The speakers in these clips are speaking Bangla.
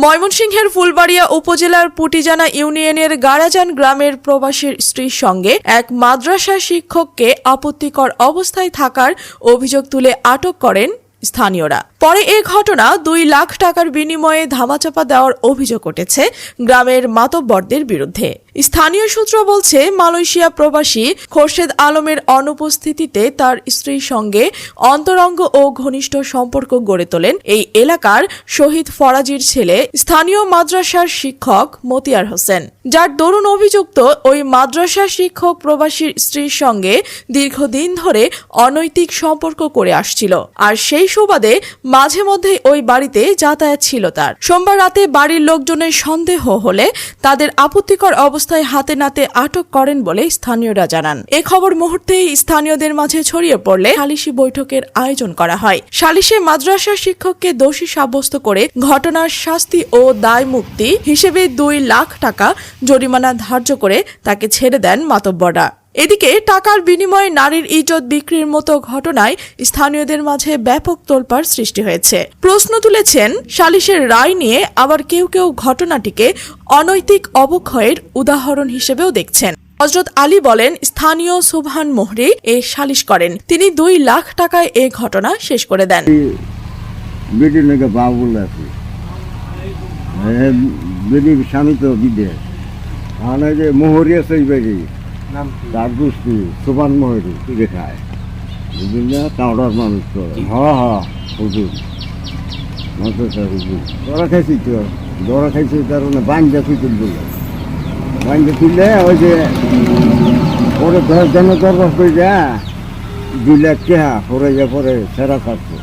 ময়মনসিংহের ফুলবাড়িয়া উপজেলার পুটিজানা ইউনিয়নের গাড়াজান গ্রামের প্রবাসীর স্ত্রীর সঙ্গে এক মাদ্রাসা শিক্ষককে আপত্তিকর অবস্থায় থাকার অভিযোগ তুলে আটক করেন স্থানীয়রা। পরে এ ঘটনা 2 লাখ টাকার বিনিময়ে ধামাচাপা দেওয়ার অভিযোগ উঠেছে গ্রামের মাতব্বরদের বিরুদ্ধে। স্থানীয় সূত্র বলছে, মালয়েশিয়া প্রবাসী খোরশেদ আলমের অনুপস্থিতিতে তার স্ত্রীর সঙ্গে অন্তরঙ্গ ও ঘনিষ্ঠ সম্পর্ক গড়ে তোলেন এই এলাকার শহীদ ফরাজির ছেলে স্থানীয় মাদ্রাসার শিক্ষক মতিয়ার হোসেন, যার দরুন অভিযুক্ত ওই মাদ্রাসা শিক্ষক প্রবাসীর স্ত্রীর সঙ্গে দীর্ঘদিন ধরে অনৈতিক সম্পর্ক করে আসছিল। আর সেই সুবাদে মাঝে মধ্যে ওই বাড়িতে যাতায়াত ছিল তার। সোমবার রাতে বাড়ির লোকজনের সন্দেহ হলে তাদের আপত্তিকর অবস্থায় হাতে নাতে আটক করেন বলে স্থানীয়রা জানান। এ খবর মুহূর্তেই স্থানীয়দের মাঝে ছড়িয়ে পড়লে সালিশি বৈঠকের আয়োজন করা হয়। সালিশে মাদ্রাসা শিক্ষককে দোষী সাব্যস্ত করে ঘটনার শাস্তি ও দায় মুক্তি হিসেবে 2 লাখ টাকা জরিমানা ধার্য করে তাকে ছেড়ে দেন মাতব্বররা। এদিকে টাকার বিনিময়ে নারীর ইজ্জত বিক্রির মতো ঘটনায় স্থানীয়দের মাঝে ব্যাপক তোলপাড় সৃষ্টি হয়েছে। প্রশ্ন তুলেছেন, সালিশের রায় নিয়ে আবার কেউ কেউ ঘটনাটিকে অনৈতিক অবক্ষয়ের উদাহরণ হিসেবেও দেখছেন। হযরত আলী বলেন, স্থানীয় সুবহান মোহরি এ সালিশ করেন। তিনি 2 লাখ টাকায় এ ঘটনা শেষ করে দেন। স্বামী তো বিদেশ মোহরি আছে তার দুষ্টি সুবান মহেরু দেখায় বিভিন্ন টাউডার মানুষ তো হুজুর দরা খাইছি তো দরা খাইছি কারণে বাঞ্জা তুল বলল বাঞ্জা তুললে ওই যে পরে ধর যেন দরবার করে যা 2 লাখ টাকা পরে যা পরে সেরা কাটছে।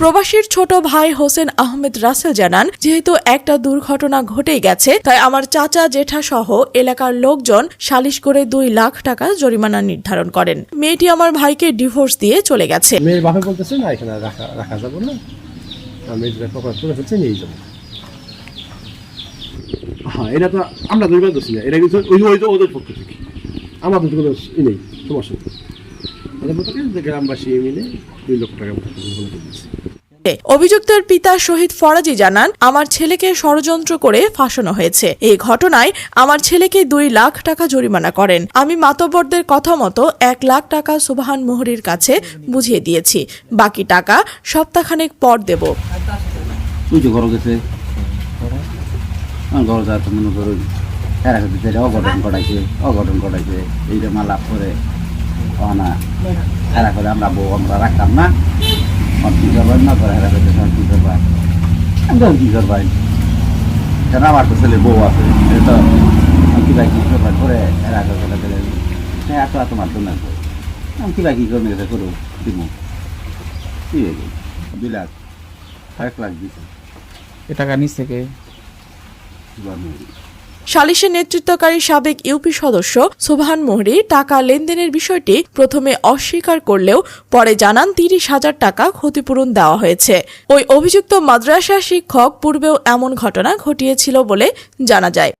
প্রবাসীর ছোট ভাই হোসেন আহমেদ রাসেল জানান, যেহেতু একটা দুর্ঘটনা ঘটেই গেছে, তাই আমার চাচা জেঠা সহ এলাকার লোকজন সালিশ করে 2 লাখ টাকা জরিমানা নির্ধারণ করেন। মেয়েটি আমার ভাইকে ডিভোর্স দিয়ে চলে গেছে। মেয়ের বাপে বলতেছে না, এখানে রাখা যাবে না, নিয়ে যাবো। হ্যাঁ, এটা তো আমরা দুর্গা দোষী না, এটা কিন্তু ওদের পক্ষ থেকে আমাদের কোনো ই নেই, সমস্যা নেই। গ্রামবাসী মিলে 2 লক্ষ টাকা দিয়েছে। অভিযুক্তের পিতা শহীদ ফরাজি জানান, আমার ছেলেকে ষড়যন্ত্র করে ফাঁসানো হয়েছে। এই ঘটনায় আমার ছেলেকে 2 লাখ টাকা জরিমানা করেন। আমি মাতব্বরদের কথা মতো 1 লাখ টাকা সুবহান মোহরির কাছে বুঝিয়ে দিয়েছি। বাকি টাকা সপ্তাহখানেক পর দেব। অঘটন ঘটাইছে এইটা মালা করে হেরা করে আমরা বউ আমরা রাখতাম না, কি করবেন না করে হেরা করতে কি করবা কি করবাই কেন, আমার তো ছেলে বউ আছে তো কি ভাই কি করবা করে হেরা করে দিলে এত এত মারতো না কি ভাই কি করবে গেছে করো দিব কি 2 লাখ 1 লাখ দিচ্ছে। এ টাকা নিচ থেকে সালিশে নেতৃত্বকারী সাবেক ইউপি সদস্য সুবহান মোহরি টাকা লেনদেনের বিষয়টি প্রথমে অস্বীকার করলেও পরে জানান 30,000 টাকা ক্ষতিপূরণ দেওয়া হয়েছে। ওই অভিযুক্ত মাদ্রাসা শিক্ষক পূর্বেও এমন ঘটনা ঘটিয়েছিল বলে জানা যায়।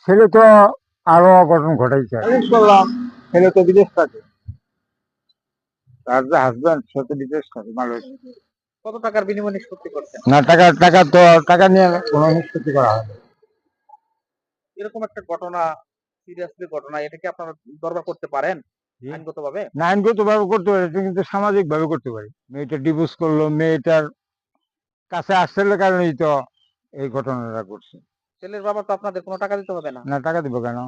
ছেলে তো আরো অঘটন ঘটাইছে, ছেলে তো বিদেশ থাকে, তার যে হাজবেন্ড সে তো বিদেশ থাকে মালয়েশিয়া। কত টাকার বিনিময়ে নিষ্পত্তি করছেন? না, টাকা নিয়ে কোনো নিষ্পত্তি করা হয় না। এরকম একটা ঘটনা, সিরিয়াসলি ঘটনা, এটাকে আপনারা দরবার করতে পারেন আইনগতভাবে? না, আইনগতভাবে করতে পারি কিন্তু সামাজিক ভাবে করতে পারি। মেয়েটা ডিভোর্স করলো, মেয়েটার কাছে আসলে কারণেই তো এই ঘটনাটা ঘটছে। ছেলের বাবা তো আপনাদের কোনো টাকা দিতে হবে না। না, টাকা দিব কেন?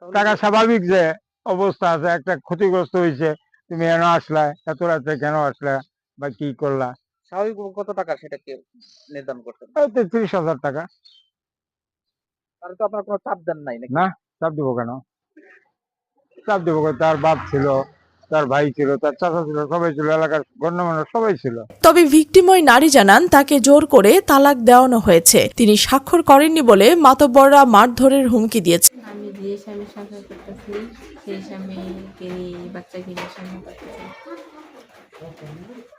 টাকা স্বাভাবিক যে অবস্থা আছে, একটা ক্ষতিগ্রস্ত হয়েছে, তুমি কেন আসলা, এত রাতে কেন আসলা বা কি করলা, স্বাভাবিক কত টাকা সেটাকে নির্ধারণ করতে? 30,000 টাকা। তাহলে তো আপনার কোনো চাপ দেন নাই নাকি? না, চাপ দিব কেন? চাপ দিব কেন? তার বাপ ছিল, তার ভাই ছিল, তার চাচা ছিল, সবাই ছিল, এলাকার গণ্যমান্য সবাই ছিল। তবে ভিকটিম ওই নারী জানান, তাকে জোর করে তালাক দেওয়ানো হয়েছে। তিনি স্বাক্ষর করেননি বলে মাতব্বররা মারধরের হুমকি দিয়েছে। আমি যে স্বামী সংসার করতেছি সেই স্বামীকে নিয়ে বাচ্চাকে নিয়ে সংসার করতেছি।